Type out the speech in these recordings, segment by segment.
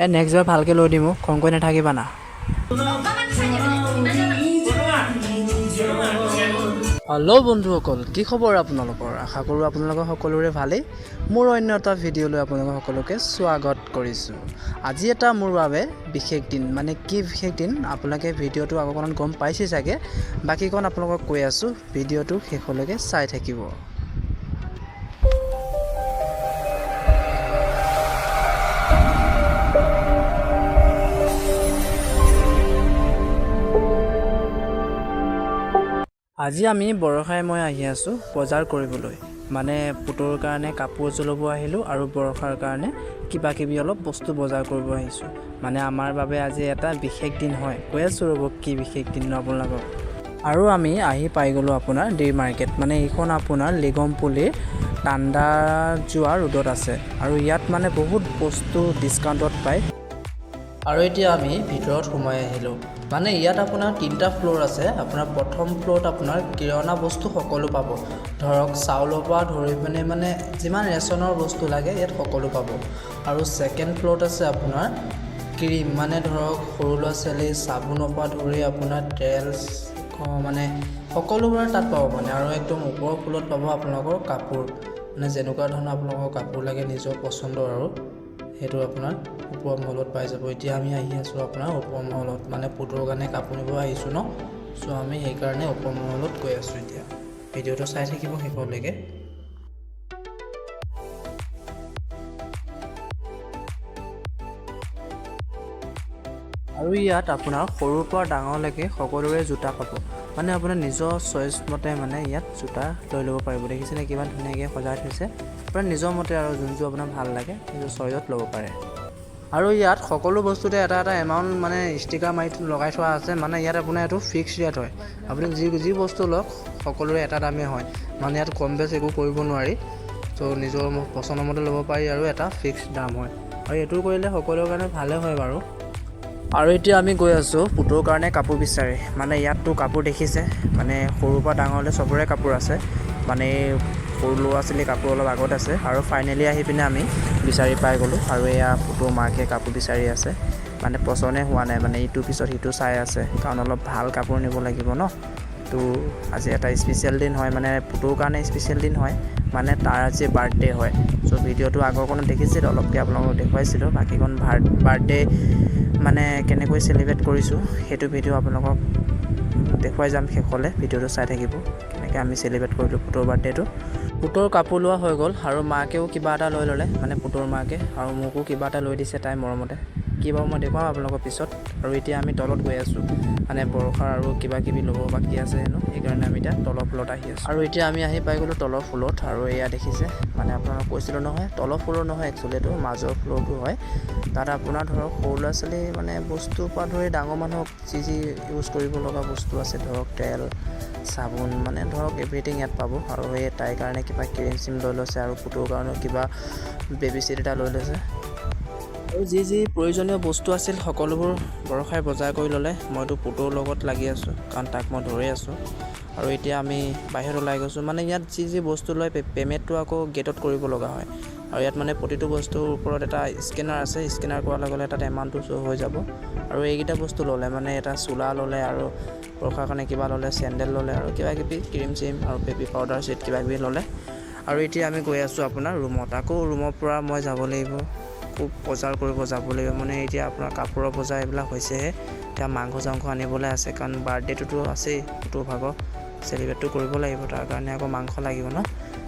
Next বাৰ ভালকৈ লৈ দিম খং কৰি নাথাকিবা না। হেল্ল' বন্ধুসকল, কি খবৰ আপোনালোকৰ? আশা কৰোঁ আপোনালোকৰ সকলোৰে ভালেই। মোৰ অন্য এটা ভিডিঅ'লৈ আপোনালোক সকলোকে স্বাগত কৰিছোঁ। আজি এটা মোৰ বাবে বিশেষ দিন, মানে কি বিশেষ দিন আপোনালোকে ভিডিঅ'টো আগৰকণত গম পাইছে চাগে, বাকীকণ আপোনালোকক কৈ আছোঁ, ভিডিঅ'টো শেষলৈকে চাই থাকিব। আজি আমি বৰষাই মই আহি আছোঁ বজাৰ কৰিবলৈ, মানে পুতৰ কাৰণে কাপোৰ এযোৰ ল'ব আহিলোঁ আৰু বৰষাৰ কাৰণে কিবা কিবি অলপ বস্তু বজাৰ কৰিব আহিছোঁ। মানে আমাৰ বাবে আজি এটা বিশেষ দিন হয়, কৈ আছোঁ ৰ'ব কি বিশেষ দিন আপোনালোকক। আৰু আমি আহি পাই গ'লোঁ আপোনাৰ ডি মাৰ্কেট, মানে এইখন আপোনাৰ লিগমপুলিৰ টাণ্ডা যোৱা ৰোডত আছে আৰু ইয়াত মানে বহুত বস্তু ডিছকাউণ্টত পায়। আৰু এতিয়া আমি ভিতৰত সোমাই আহিলোঁ। মানে ইয়াত আপোনাৰ 3টা ফ্ল'ৰ আছে। আপোনাৰ প্ৰথম ফ্ল'ৰত আপোনাৰ কিৰানা বস্তু সকলো পাব, ধৰক চাউলৰ পৰা ধৰি পিনে মানে যিমান ৰেচনৰ বস্তু লাগে ইয়াত সকলো পাব। আৰু ছেকেণ্ড ফ্ল'ৰত আছে আপোনাৰ ক্ৰীম, মানে ধৰক সৰু ল'ৰা ছোৱালী চাবোনৰ পৰা ধৰি আপোনাৰ তেল মানে সকলোবোৰ তাত পাব মানে। আৰু একদম ওপৰৰ ফ্ল'ৰত পাব আপোনালোকৰ কাপোৰ, মানে যেনেকুৱা ধৰণৰ আপোনালোকৰ কাপোৰ লাগে নিজৰ পচন্দৰ আৰু সেইটো আপোনাৰ ওপৰ মহলত পাই যাব। এতিয়া আমি আহি আছোঁ আপোনাৰ ওপৰ মহলত, মানে পুতৰ কাৰণে কাপোৰ নিব আহিছোঁ ন, চ' আমি সেইকাৰণে ওপৰ মহলত গৈ আছোঁ। এতিয়া ভিডিঅ'টো চাই থাকিব শেষলৈকে। আৰু ইয়াত আপোনাৰ সৰুৰ পৰা ডাঙৰলৈকে সকলোৰে জোতা পাব, মানে আপোনাৰ নিজৰ চইচ মতে মানে ইয়াত জোতা লৈ ল'ব পাৰিব। দেখিছেনে কিমান ধুনীয়াকৈ সজাই থৈছে, আপোনাৰ নিজৰ মতে আৰু যোনযোৰ আপোনাৰ ভাল লাগে নিজৰ চইচত ল'ব পাৰে। আৰু ইয়াত সকলো বস্তুতে এটা এটা এমাউণ্ট মানে ষ্টিকাৰ মাৰি লগাই থোৱা আছে, মানে ইয়াত আপোনাৰ এইটো ফিক্স ৰেট হয়। আপুনি যি বস্তু লওক সকলোৰে এটা দামেই হয়, মানে ইয়াত কম বেছ একো কৰিব নোৱাৰি। ত' নিজৰ পচন্দৰ মতে ল'ব পাৰি আৰু এটা ফিক্স দাম হয়, আৰু এইটো কৰিলে সকলোৰে কাৰণে ভালে হয় বাৰু। আৰু এতিয়া আমি গৈ আছোঁ পুতৰ কাৰণে কাপোৰ বিচাৰি, মানে ইয়াততো কাপোৰ দেখিছে, মানে সৰুৰ পৰা ডাঙৰলৈ চবৰে কাপোৰ আছে, মানে সৰু ল'ৰা ছোৱালী কাপোৰ অলপ আগত আছে। আৰু ফাইনেলি আহি পিনে আমি বিচাৰি পাই গ'লোঁ, আৰু এয়া পুতৰ মাকে কাপোৰ বিচাৰি আছে, মানে পচন্দে হোৱা নাই, মানে ইটোৰ পিছত সিটো চাই আছে, কাৰণ অলপ ভাল কাপোৰ নিব লাগিব ন। তো আজি এটা স্পেচিয়েল দিন হয়, মানে পুতৰ কাৰণে স্পেচিয়েল দিন হয়, মানে তাৰ আজি বাৰ্থডে হয়। চ' ভিডিঅ'টো আগৰকণত দেখিছিল, অলপকৈ আপোনালোকক দেখুৱাইছিলোঁ, বাকীখন বাৰ্থডে মানে কেনেকৈ চেলিব্ৰেট কৰিছোঁ সেইটো ভিডিঅ' আপোনালোকক দেখুৱাই যাম শেষলৈ। ভিডিঅ'টো চাই থাকিব কেনেকৈ আমি চেলিব্ৰেট কৰিলোঁ পুতৰ বাৰ্থডেটো। পুতৰ কাপোৰ লোৱা হৈ গ'ল, আৰু মাকেও কিবা এটা লৈ ল'লে, মানে পুতৰ মাকে, আৰু মোকো কিবা এটা লৈ দিছে তাই মৰমতে, কি বাৰু মই দেখুৱাম আপোনালোকৰ পিছত। আৰু এতিয়া আমি তলত গৈ আছোঁ, মানে বৰষাৰ আৰু কিবা কিবি ল'ব বাকী আছে হেনো, সেইকাৰণে আমি এতিয়া তলৰ ফ্ল'ৰত আহি আছোঁ। আৰু এতিয়া আমি আহি পাই গ'লোঁ তলৰ ফ্ল'ৰত, আৰু এয়া দেখিছে, মানে আপোনালোকক কৈছিলোঁ নহয় তলৰ ফ্ল'ৰ নহয় একচুৱেলি এইটো মাজৰ ফ্ল'ৰটো হয়। তাত আপোনাৰ ধৰক সৰু ল'ৰা ছোৱালী মানে বস্তুৰ পৰা ধৰি ডাঙৰ মানুহক যি ইউজ কৰিব লগা বস্তু আছে, ধৰক তেল চাবোন, মানে ধৰক এভৰিথিং ইয়াত পাব। আৰু এই তাইৰ কাৰণে কিবা ক্ৰীম চিম লৈ লৈছে, আৰু পুতৰ কাৰণেও কিবা বেবী চিট এটা লৈ লৈছে, আৰু যি প্ৰয়োজনীয় বস্তু আছিল সকলোবোৰ বৰষাই বজাৰ কৰি ল'লে। মইতো পুতৰ লগত লাগি আছোঁ, কাৰণ তাক মই ধৰি আছোঁ। আৰু এতিয়া আমি বাহিৰত ওলাই গৈছোঁ, মানে ইয়াত যি বস্তু লয় পে'মেণ্টটো আকৌ গেটত কৰিব লগা হয়। আৰু ইয়াত মানে প্ৰতিটো বস্তুৰ ওপৰত এটা স্কেনাৰ আছে, স্কেনাৰ কৰাৰ লগে লগে তাত এমাউণ্টটো শ্ব' হৈ যাব। আৰু এইকেইটা বস্তু ল'লে, মানে এটা চোলা ল'লে, আৰু বৰষাৰ কাৰণে কিবা ল'লে, চেণ্ডেল ল'লে, আৰু কিবা কিবি ক্ৰীম চিম আৰু বেবী পাউডাৰ চেট কিবা কিবি ল'লে। আৰু এতিয়া আমি গৈ আছোঁ আপোনাৰ ৰুমত, আকৌ ৰুমৰ পৰা মই যাব লাগিব, খুব বজাৰ কৰিব যাব লাগিব, মানে এতিয়া আপোনাৰ কাপোৰৰ বজাৰ এইবিলাক হৈছেহে। এতিয়া মাংস চাংস আনিবলৈ আছে, কাৰণ বাৰ্থডেটোতো আছেই, পুতৰ ভাগৰ চেলিব্ৰেটটো কৰিব লাগিব, তাৰ কাৰণে আকৌ মাংস লাগিব ন।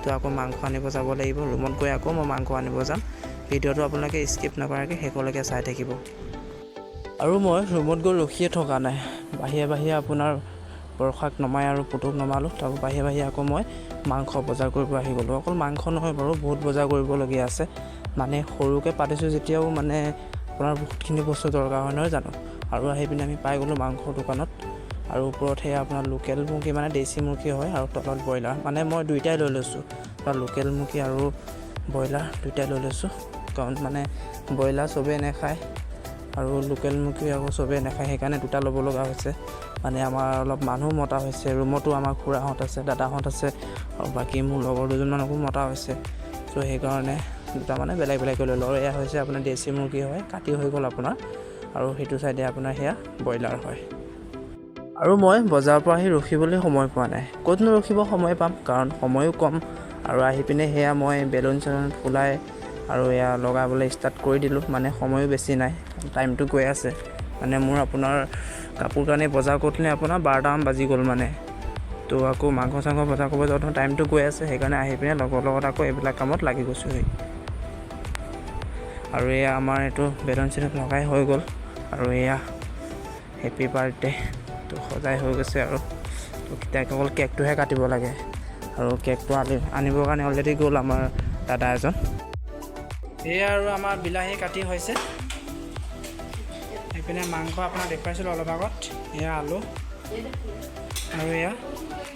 তো আকৌ মাংস আনিব যাব লাগিব, ৰুমত গৈ আকৌ মই মাংস আনিব যাম। ভিডিঅ'টো আপোনালোকে স্কিপ নকৰাকৈ শেষলৈকে চাই থাকিব। আৰু মই ৰুমত গৈ ৰখিয়ে থকা নাই, বাহিৰে আপোনাৰ বৰষাক নমাই আৰু পুতক নমালোঁ, তাৰপৰা বাহিৰে আকৌ মই মাংস বজাৰ কৰিব আহি গ'লোঁ। অকল মাংস নহয় বাৰু, বহুত বজাৰ কৰিবলগীয়া আছে, মানে সৰুকৈ পাতিছোঁ যেতিয়াও মানে আপোনাৰ বহুতখিনি বস্তু দৰকাৰ হয় নহয় জানো। আৰু আহি পিনে আমি পাই গ'লোঁ মাংসৰ দোকানত, আৰু ওপৰত সেয়া আপোনাৰ লোকেল মুৰ্গী, মানে দেশী মুৰ্গী হয়, আৰু তলত ব্ৰইলাৰ, মানে মই দুইটাই লৈ লৈছোঁ, লোকেল মুৰ্গী আৰু ব্ৰইলাৰ দুইটাই লৈ লৈছোঁ, কাৰণ মানে ব্ৰইলাৰ চবেই নাখায় আৰু লোকেল মুৰ্গী আকৌ চবেই নাখায়, সেইকাৰণে দুটা ল'ব লগা হৈছে। মানে আমাৰ অলপ মানুহ মতা হৈছে, ৰুমতো আমাৰ খুৰাহঁত আছে, দাদাহঁত আছে, আৰু বাকী মোৰ লগৰ দুজনমানকো মতা হৈছে। চ' সেইকাৰণে দুটা মানে বেলেগ বেলেগকৈ লৈ লওঁ। এয়া হৈছে আপোনাৰ দেশী মুৰ্গী হয়, কাটি হৈ গ'ল আপোনাৰ, আৰু সেইটো চাইডে আপোনাৰ সেয়া ব্ৰইলাৰ হয়। আৰু মই বজাৰৰ পৰা আহি ৰখিবলৈ সময় পোৱা নাই, ক'তনো ৰখিব সময় পাম, কাৰণ সময়ো কম। আৰু আহি পিনে সেয়া মই বেলুন চেলুন ফুলাই আৰু এয়া লগাবলৈ ষ্টাৰ্ট কৰি দিলোঁ, মানে সময়ো বেছি নাই, টাইমটো গৈ আছে। মানে মোৰ আপোনাৰ কাপোৰ কানি বজাৰ কৰোঁতে আপোনাৰ 12টামান বাজি গ'ল মানে। তো আকৌ মাংস চাংস বজাৰ কৰিব যাওঁতে টাইমটো গৈ আছে, সেইকাৰণে আহি পিনে লগৰ লগত আকৌ এইবিলাক কামত লাগি গৈছোঁহি। আৰু এয়া আমাৰ এইটো বেলুন চেলুন লগাই হৈ গ'ল, আৰু এয়া হেপী বাৰ্থডে তো সজাই হৈ গৈছে। আৰু তো এতিয়া অকল কেকটোহে কাটিব লাগে, আৰু কেকটো আনিবৰ কাৰণে অলৰেডি গ'ল আমাৰ দাদা এজন। এয়া আৰু আমাৰ বিলাহী কাটি হৈছে, এইপিনে মাংস আপোনাক দেখুৱাইছিলোঁ অলপ আগত, এয়া আলু,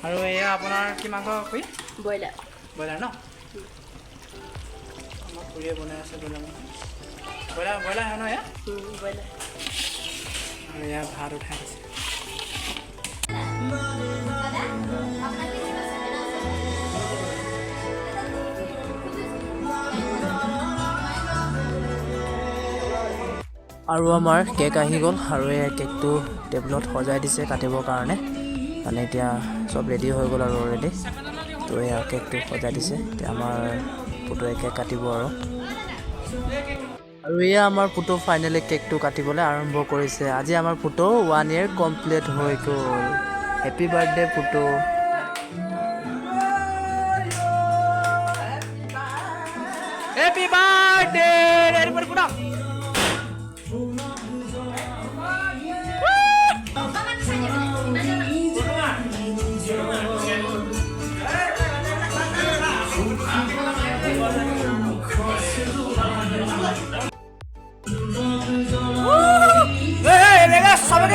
আৰু এয়া আপোনাৰ কি মাংস কৰি ব্ৰইলাৰ ন, আমাৰ খুৰীয়ে বনাই আছে ব্ৰইলাৰ হয় ন এয়া ব্ৰইলাৰ। আৰু এয়া ভাত উঠাই আছে। আৰু আমাৰ কেক আহি গ'ল, আৰু এই কেকটো টেবুলত সজাই দিছে কাটিবৰ কাৰণে, মানে এতিয়া চব ৰেডি হৈ গ'ল আৰু অলৰেডি। তো এয়া কেকটো সজাই দিছে, এতিয়া আমাৰ পুতুৱে কেক কাটিব। আৰু এয়া আমাৰ পুতু ফাইনেলি কেকটো কাটিবলৈ আৰম্ভ কৰিছে। আজি আমাৰ পুতু 1 year কমপ্লিট হৈ গ'ল। হেপী বাৰ্থডে পুতু। Happy birthday.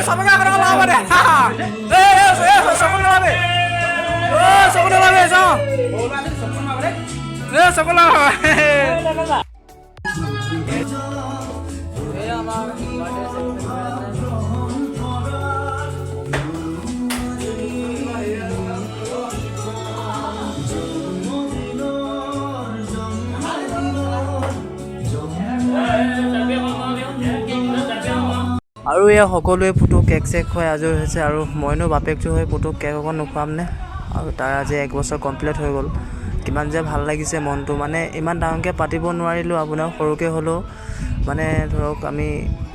सबके आकर लावा दे सबको लावे सबको लावे सबको लावा। আৰু এয়া সকলোৱে পুতুক কেক চেক খুৱাই আজৰি হৈছে, আৰু মইনো বাপেকটো হৈ পুতুক কেক অকণ নোখোৱামনে। আৰু তাৰ আজি 1 বছৰ কমপ্লিট হৈ গ'ল। কিমান যে ভাল লাগিছে মনটো, মানে ইমান ডাঙৰকৈ পাতিব নোৱাৰিলোঁ আপোনাৰ, সৰুকৈ হ'লেও মানে ধৰক আমি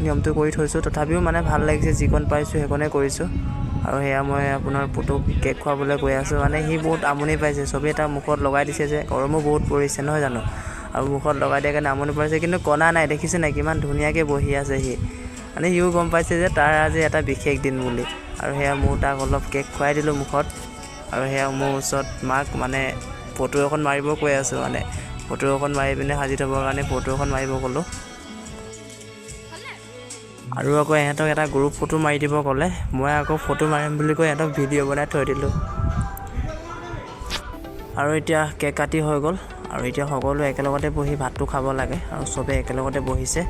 নিয়মটো কৰি থৈছোঁ, তথাপিও মানে ভাল লাগিছে, যিকণ পাৰিছোঁ সেইকণে কৰিছোঁ। আৰু সেয়া মই আপোনাৰ পুতুক কেক খুৱাবলৈ গৈ আছোঁ, মানে সি বহুত আমনি পাইছে, চবেই তাৰ মুখত লগাই দিছে যে, গৰমো বহুত পৰিছে নহয় জানো, আৰু মুখত লগাই দিয়াৰ কাৰণে আমনি পাইছে, কিন্তু কণা নাই, দেখিছে নাই কিমান ধুনীয়াকৈ বহি আছে সি, মানে সিও গম পাইছে যে তাৰ আজি এটা বিশেষ দিন বুলি। আৰু সেয়া মোৰ তাক অলপ কেক খুৱাই দিলোঁ মুখত, আৰু সেয়া মোৰ ওচৰত মাক মানে ফটো এখন মাৰিব কৈ আছোঁ, মানে ফটো এখন মাৰি পিনে সাজি থ'বৰ কাৰণে ফটো এখন মাৰিব ক'লোঁ। আৰু আকৌ ইহঁতক এটা গ্ৰুপ ফটো মাৰি দিব ক'লে, মই আকৌ ফটো মাৰিম বুলি কৈ ইহঁতক ভিডিঅ' বনাই থৈ দিলোঁ। আৰু এতিয়া কেক কাটি হৈ গ'ল, আৰু এতিয়া সকলোৱে একেলগতে বহি ভাতটো খাব লাগে, আৰু চবেই একেলগতে বহিছে,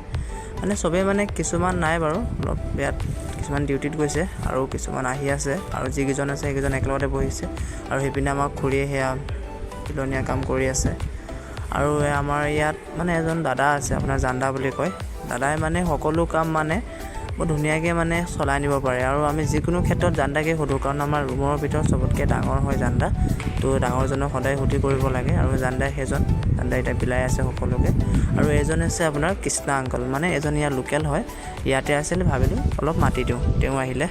মানে চবেই মানে কিছুমান নাই বাৰু, অলপ ইয়াত কিছুমান ডিউটিত গৈছে, আৰু কিছুমান আহি আছে, আৰু যিকেইজন আছে সেইকেইজন একেলগতে বহিছে। আৰু সেইপিনে আমাৰ খুৰীয়ে সেয়া পিলনীয়া কাম কৰি আছে। আৰু আমাৰ ইয়াত মানে এজন দাদা আছে, আপোনাৰ জান্দা বুলি কয়, দাদাই মানে সকলো কাম মানে বৰ ধুনীয়াকৈ মানে চলাই নিব পাৰে, আৰু আমি যিকোনো ক্ষেত্ৰত জান্দাকে সোধোঁ, কাৰণ আমাৰ ৰুমৰ ভিতৰত চবতকৈ ডাঙৰ হয় জান্দা, তো ডাঙৰজনক সদায় সুধি কৰিব লাগে। আৰু জান্দাই সেইজন, জান্দাই এতিয়া বিলাই আছে সকলোকে। আৰু এজন আছে আপোনাৰ কৃষ্ণা আংকল, মানে এজন ইয়াৰ লোকেল হয়, ইয়াতে আছিল, ভাবিলোঁ অলপ মাতি দিওঁ, তেওঁ আহিলে।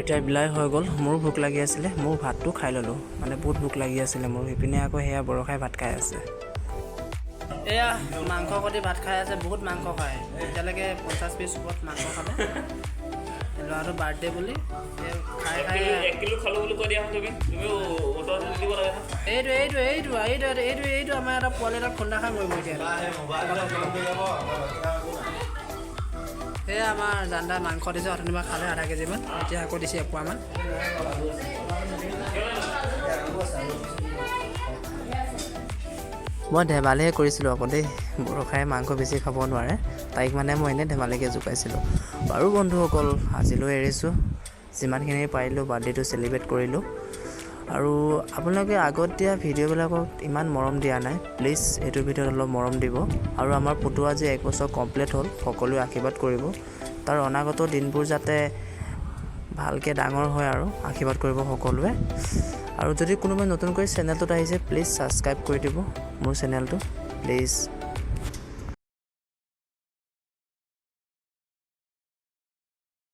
এতিয়া বিলাই হৈ গ'ল, মোৰো ভোক লাগি আছিলে, মোৰ ভাতটো খাই ল'লোঁ, মানে বহুত ভোক লাগি আছিলে মোৰ। সেইপিনে আকৌ সেয়া বৰষাই ভাত খাই আছে, এয়া মাংস সৈতে ভাত খাই আছে, বহুত মাংস খায়, এতিয়ালৈকে 50 পিচ ওপৰত মাংস খালে। ল'ৰাটো বাৰ্থডে বুলি খাই খাই 1 কিলো খালোঁ বুলি কৈ দিয়া তুমি দিব লাগে। এইটো আমাৰ এটা পোৱালি এটা খুন্দা খাই মৰিব এতিয়া। সেয়া আমাৰ জান্দাই মাংস দিছে, অথনিবাৰ খালে আধা কেজিমান, এতিয়া আকৌ দিছে 1 পোৱামান। মই ধেমালিহে কৰিছিলোঁ আকৌ দেই, বৰষাই মাংস বেছি খাব নোৱাৰে, তাইক মানে মই এনেই ধেমালিকৈ জোকাইছিলোঁ। বাৰু বন্ধুসকল আজিলৈ এৰিছোঁ যিমানখিনি পাৰিলোঁ বাৰ্থডেটো চেলিব্ৰেট কৰিলোঁ আৰু আপোনালোকে আগত দিয়া ভিডিঅ'বিলাকক ইমান মৰম দিয়া নাই প্লিজ এইটো ভিডিঅ'ত অলপ মৰম দিব আৰু আমাৰ পুতু আজি 1 বছৰ কমপ্লিট হ'ল সকলোৱে আশীৰ্বাদ কৰিব তাৰ অনাগত দিনবোৰ যাতে ভালকৈ ডাঙৰ হয় আৰু আশীৰ্বাদ কৰিব সকলোৱে আৰু যদি কোনোবাই নতুনকৈ চেনেলটোত আহিছে প্লিজ ছাবস্ক্ৰাইব কৰি দিব মোৰ চেনেলটো প্লিজ